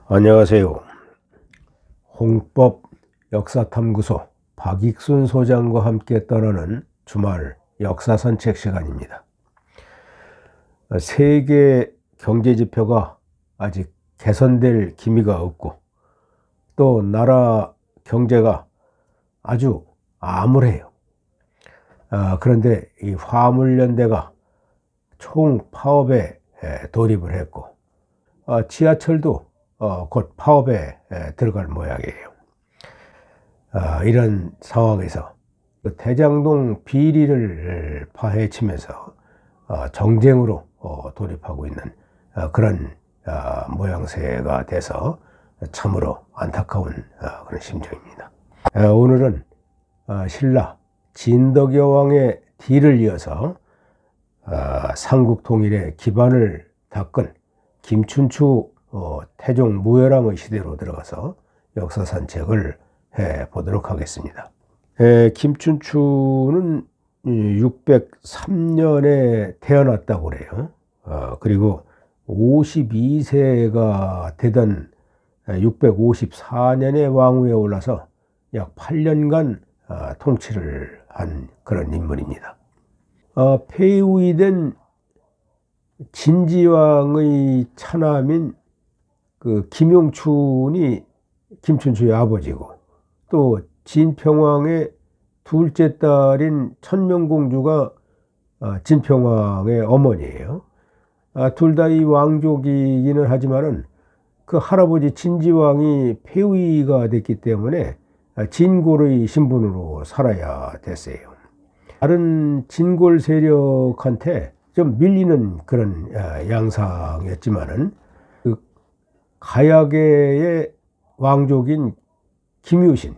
안녕하세요. 홍법 역사탐구소 박익순 소장과 함께 떠나는 주말 역사산책 시간입니다. 세계 경제지표가 아직 개선될 기미가 없고 또 나라 경제가 아주 암울해요. 그런데 이 화물연대가 총파업에 돌입을 했고 지하철도 곧 파업에 들어갈 모양이에요. 이런 상황에서 대장동 비리를 파헤치면서 정쟁으로 돌입하고 있는 그런 모양새가 돼서 참으로 안타까운 그런 심정입니다. 오늘은 신라 진덕여왕의 뒤를 이어서 삼국통일의 기반을 닦은 김춘추 태종 무열왕의 시대로 들어가서 역사 산책을 해 보도록 하겠습니다. 김춘추는 603년에 태어났다고 그래요. 그리고 52세가 되던 654년에 왕위에 올라서 약 8년간 통치를 한 그런 인물입니다. 폐위된 진지왕의 차남인 그 김용춘이 김춘추의 아버지고, 또 진평왕의 둘째 딸인 천명공주가 진평왕의 어머니예요. 둘 다 이 왕족이기는 하지만은 그 할아버지 진지왕이 폐위가 됐기 때문에 진골의 신분으로 살아야 됐어요. 다른 진골 세력한테 좀 밀리는 그런 양상이었지만은 그 가야계의 왕족인 김유신,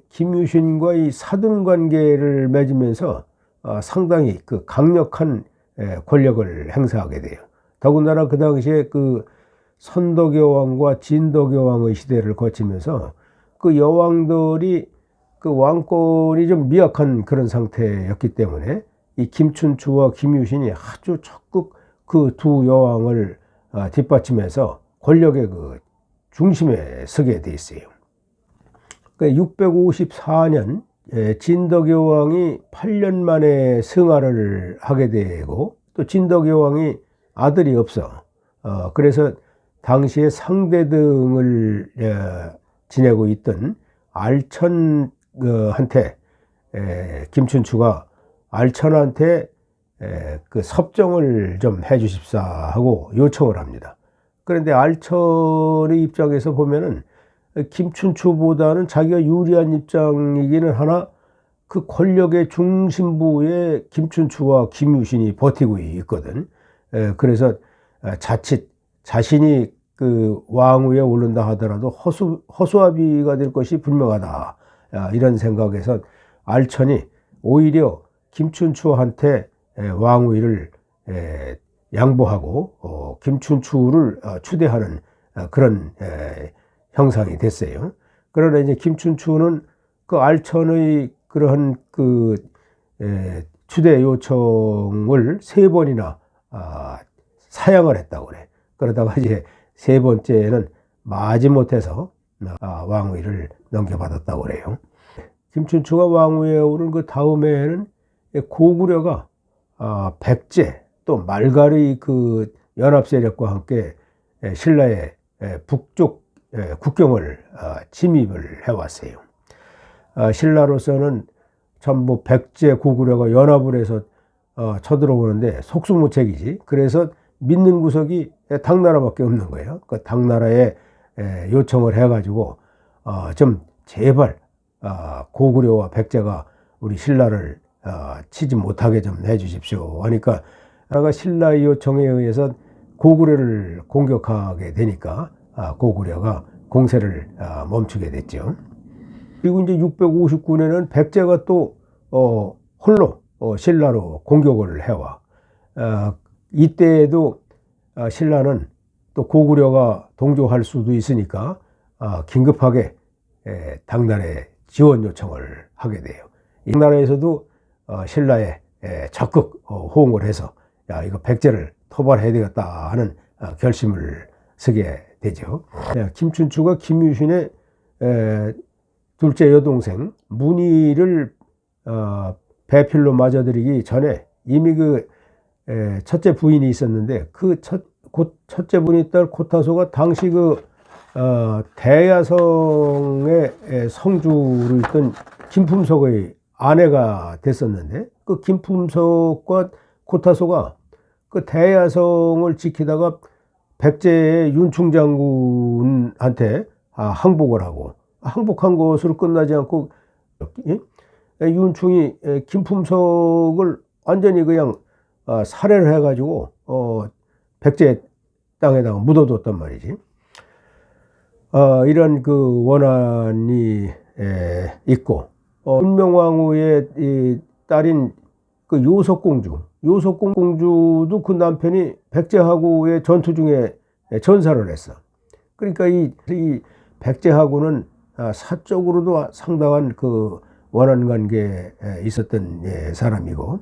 김유신과의 사돈 관계를 맺으면서 상당히 그 강력한 권력을 행사하게 돼요. 더군다나 그 당시에 그 선덕여왕과 진덕여왕의 시대를 거치면서 그 여왕들이 그 왕권이 좀 미약한 그런 상태였기 때문에 이 김춘추와 김유신이 아주 적극 그 두 여왕을 뒷받침해서 권력의 그 중심에 서게 돼 있어요. 654년 진덕여왕이 8년 만에 승하를 하게 되고, 또 진덕여왕이 아들이 없어. 그래서 당시에 상대등을 지내고 있던 알천한테 김춘추가 알천한테 그 섭정을 좀 해주십사 하고 요청을 합니다. 그런데 알천의 입장에서 보면은 김춘추보다는 자기가 유리한 입장이기는 하나 그 권력의 중심부에 김춘추와 김유신이 버티고 있거든. 그래서 자칫 자신이 그 왕위에 오른다 하더라도 허수아비가 될 것이 분명하다, 이런 생각에서 알천이 오히려 김춘추한테 왕위를 양보하고 김춘추를 추대하는 그런 형상이 됐어요. 그러나 이제 김춘추는 그 알천의 그러한 그 추대 요청을 3번이나 사양을 했다고 그래. 그러다가 이제 3번째는 마지못해서 왕위를 넘겨받았다고 그래요. 김춘추가 왕위에 오른 그 다음에는 고구려가 백제 또 말갈의 그 연합 세력과 함께 신라의 북쪽 국경을 침입을 해왔어요. 신라로서는 전부 백제 고구려가 연합을 해서 쳐들어오는데 속수무책이지. 그래서 믿는 구석이 당나라밖에 없는 거예요. 그 당나라에 요청을 해가지고 좀 제발 고구려와 백제가 우리 신라를 치지 못하게 좀 해주십시오 하니까, 신라의 요청에 의해서 고구려를 공격하게 되니까 고구려가 공세를 멈추게 됐죠. 그리고 이제 659년에는 백제가 또 홀로 신라로 공격을 해와. 이때에도 신라는 또 고구려가 동조할 수도 있으니까 긴급하게 당나라에 지원 요청을 하게 돼요. 당나라에서도 신라에 적극 호응을 해서 이거 백제를 토벌해야 되겠다 하는 결심을 서게 되죠. 김춘추가 김유신의 둘째 여동생 문희를 배필로 맞아들이기 전에 이미 그 첫째 부인이 있었는데 그 첫째 부인의 딸 고타소가 당시 그 대야성의 성주로 있던 김품석의 아내가 됐었는데 그 김품석과 고타소가 그 대야성을 지키다가 백제의 윤충 장군한테 항복을 하고 항복한 것으로 끝나지 않고 윤충이 김품석을 완전히 그냥 살해를 해가지고 백제 땅에다가 묻어뒀단 말이지. 이런 그 원한이 있고 문명왕후의 이 딸인 그 요석공주도 그 남편이 백제하고의 전투 중에 전사를 했어. 그러니까 이 백제하고는 사적으로도 상당한 그 원한 관계에 있었던 사람이고,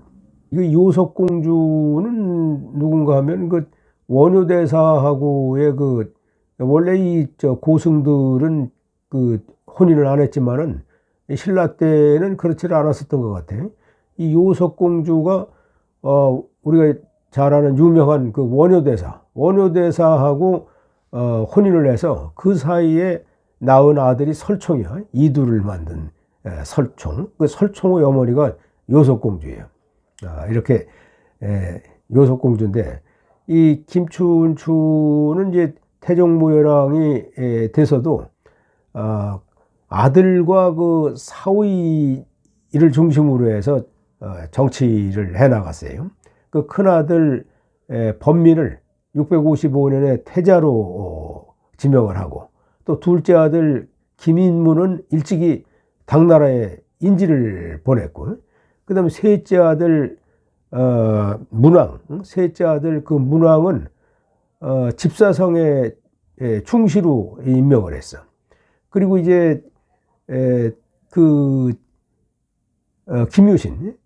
이 요석공주는 누군가 하면 그 원효대사하고의 그 원래 이 고승들은 그 혼인을 안 했지만은 신라 때는 그렇지를 않았었던 것 같아. 이 요석공주가 우리가 잘 아는 유명한 그 원효대사하고 혼인을 해서 그 사이에 낳은 아들이 설총이야. 이두를 만든 설총. 그 설총의 어머니가 요석공주예요. 이렇게 요석공주인데, 이 김춘추는 이제 태종무열왕이 돼서도 아들과 그 사위를 중심으로 해서 정치를 해 나갔어요. 그 큰아들 범민을 655년에 태자로 지명을 하고, 또 둘째 아들 김인문은 일찍이 당나라에 인지를 보냈고, 그 다음에 셋째 아들 셋째 아들 그 문왕은 집사성의 충시로 임명을 했어. 그리고 이제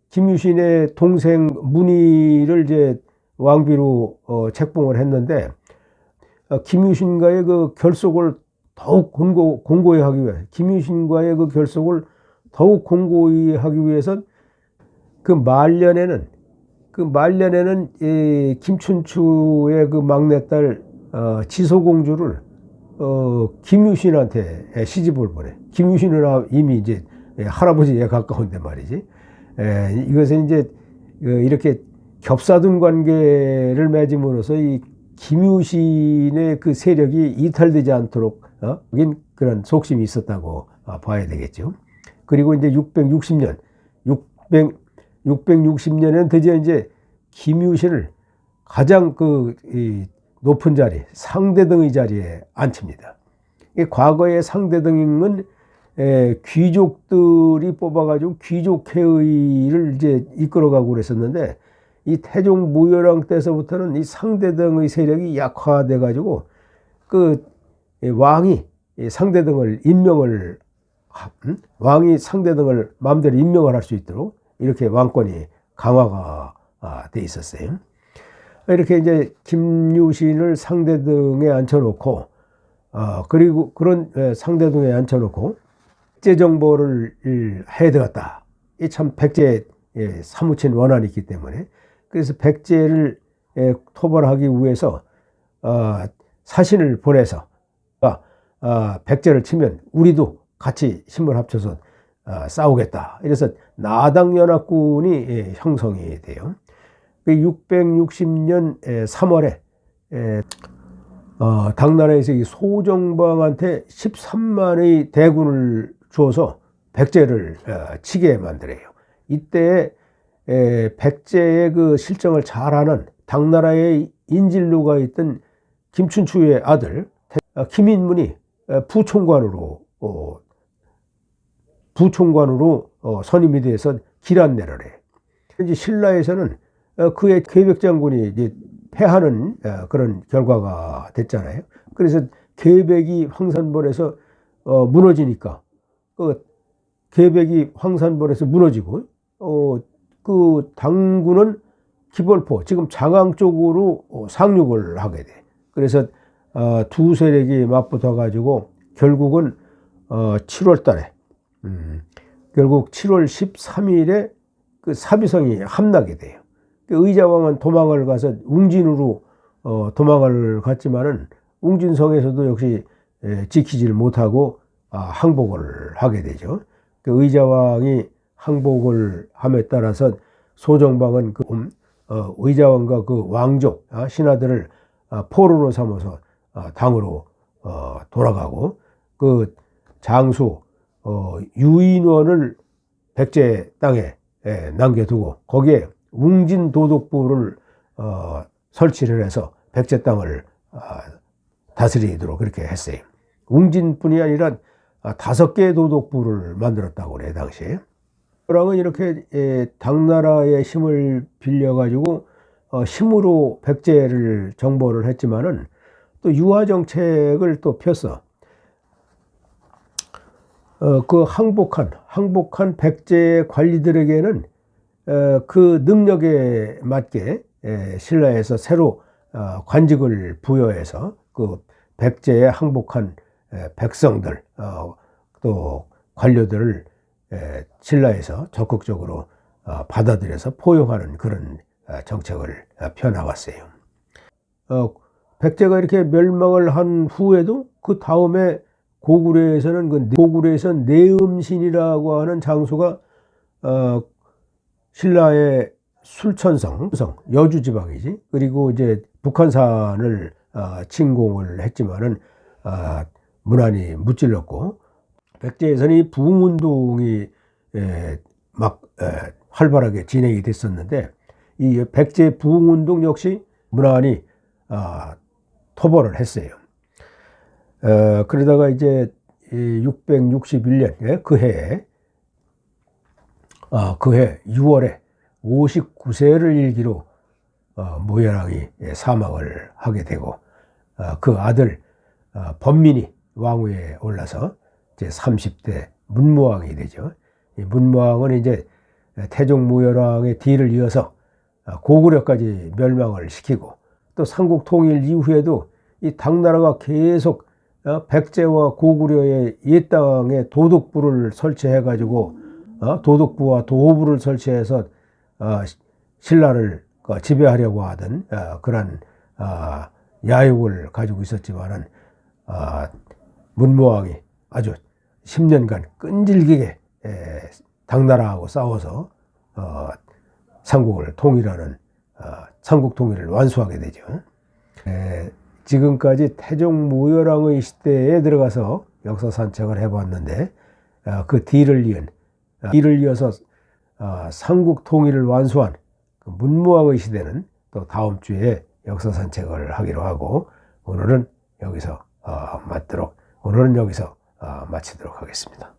김유신의 동생 문희를 이제 왕비로 책봉을 했는데, 김유신과의 그 결속을 더욱 공고히 하기 위해, 김유신과의 그 결속을 더욱 공고히 하기 위해서 그 말년에는 김춘추의 그 막내딸 지소공주를 김유신한테 시집을 보내. 김유신은 이미 이제 할아버지에 가까운데 말이지. 이것은 이제 이렇게 겹사둔 관계를 맺음으로써 이 김유신의 그 세력이 이탈되지 않도록 그런 속심이 있었다고 봐야 되겠죠. 그리고 이제 660년에는 드디어 이제 김유신을 가장 이 높은 자리, 상대등의 자리에 앉힙니다. 과거의 상대등은 귀족들이 뽑아가지고 귀족회의를 이제 이끌어가고 그랬었는데, 이 태종 무열왕 때서부터는 이 상대등의 세력이 약화돼가지고 그 왕이 상대등을 마음대로 임명을 할 수 있도록 이렇게 왕권이 강화가 돼 있었어요. 이렇게 이제 김유신을 상대등에 앉혀놓고, 그리고 그런 상대등에 앉혀놓고 백제 정보를 해야 되겠다. 이 참 백제에 사무친 원한이 있기 때문에, 그래서 백제를 토벌하기 위해서 사신을 보내서 백제를 치면 우리도 같이 힘을 합쳐서 싸우겠다. 이래서 나당연합군이 형성이 돼요. 660년 3월에 당나라에서 이 소정방한테 13만의 대군을 주어서 백제를 치게 만들어요. 이때 백제의 그 실정을 잘 아는 당나라의 인질로가 있던 김춘추의 아들 김인문이 부총관으로 선임이 돼서 길안내를 해. 이제 신라에서는 그의 계백장군이 이제 패하는 그런 결과가 됐잖아요. 그래서 계백이 황산벌에서 무너지니까 그 계백이 황산벌에서 무너지고 그 당군은 기벌포, 지금 장항 쪽으로 상륙을 하게 돼. 그래서 두 세력이 맞붙어 가지고 결국은 7월 달에 결국 7월 13일에 그 사비성이 함나게 돼요. 의자왕은 도망을 가서 웅진으로 도망을 갔지만은 웅진성에서도 역시 지키질 못하고 항복을 하게 되죠. 그 의자왕이 항복을 함에 따라서 소정방은 의자왕과 그 왕족 신하들을 포로로 삼아서 당으로 돌아가고, 그 장수 유인원을 백제 땅에 남겨두고 거기에 웅진 도독부를 설치를 해서 백제 땅을 다스리도록 그렇게 했어요. 웅진뿐이 아니라 5개의 도독부를 만들었다고 그래요, 당시에. 그랑은 이렇게 당나라의 힘을 빌려가지고 힘으로 백제를 정벌을 했지만은 또 유화 정책을 또 폈어. 그 항복한 백제 관리들에게는 그 능력에 맞게 신라에서 새로 관직을 부여해서 그 백제에 항복한 백성들 또 관료들을 신라에서 적극적으로 받아들여서 포용하는 그런 정책을 펴나갔어요. 백제가 이렇게 멸망을 한 후에도 그 다음에 고구려에서 내음신이라고 하는 장수가 신라의 술천성, 여주 지방이지. 그리고 이제 북한산을 침공을 했지만은 무난히 무찔렀고, 백제에서는 이 부흥운동이 막 활발하게 진행이 됐었는데, 이 백제 부흥운동 역시 무난히 토벌을 했어요. 그러다가 이제 661년 그해 6월에 59세를 일기로 무열왕이 사망을 하게 되고, 그 아들 범민이 왕위에 올라서 이제 30대 문무왕이 되죠. 이 문무왕은 이제 태종 무열왕의 뒤를 이어서 고구려까지 멸망을 시키고, 또 삼국 통일 이후에도 이 당나라가 계속 백제와 고구려의 옛 땅에 도독부를 설치해 가지고 도독부와 도호부를 설치해서 신라를 지배하려고 하던 그런 야욕을 가지고 있었지만은 문무왕이 아주 10년간 끈질기게 당나라하고 싸워서 삼국을 통일하는 삼국 통일을 완수하게 되죠. 지금까지 태종 무열왕의 시대에 들어가서 역사 산책을 해봤는데, 그 뒤를 이어서 삼국 통일을 완수한 그 문무왕의 시대는 또 다음 주에 역사 산책을 하기로 하고, 오늘은 여기서 마치도록 하겠습니다.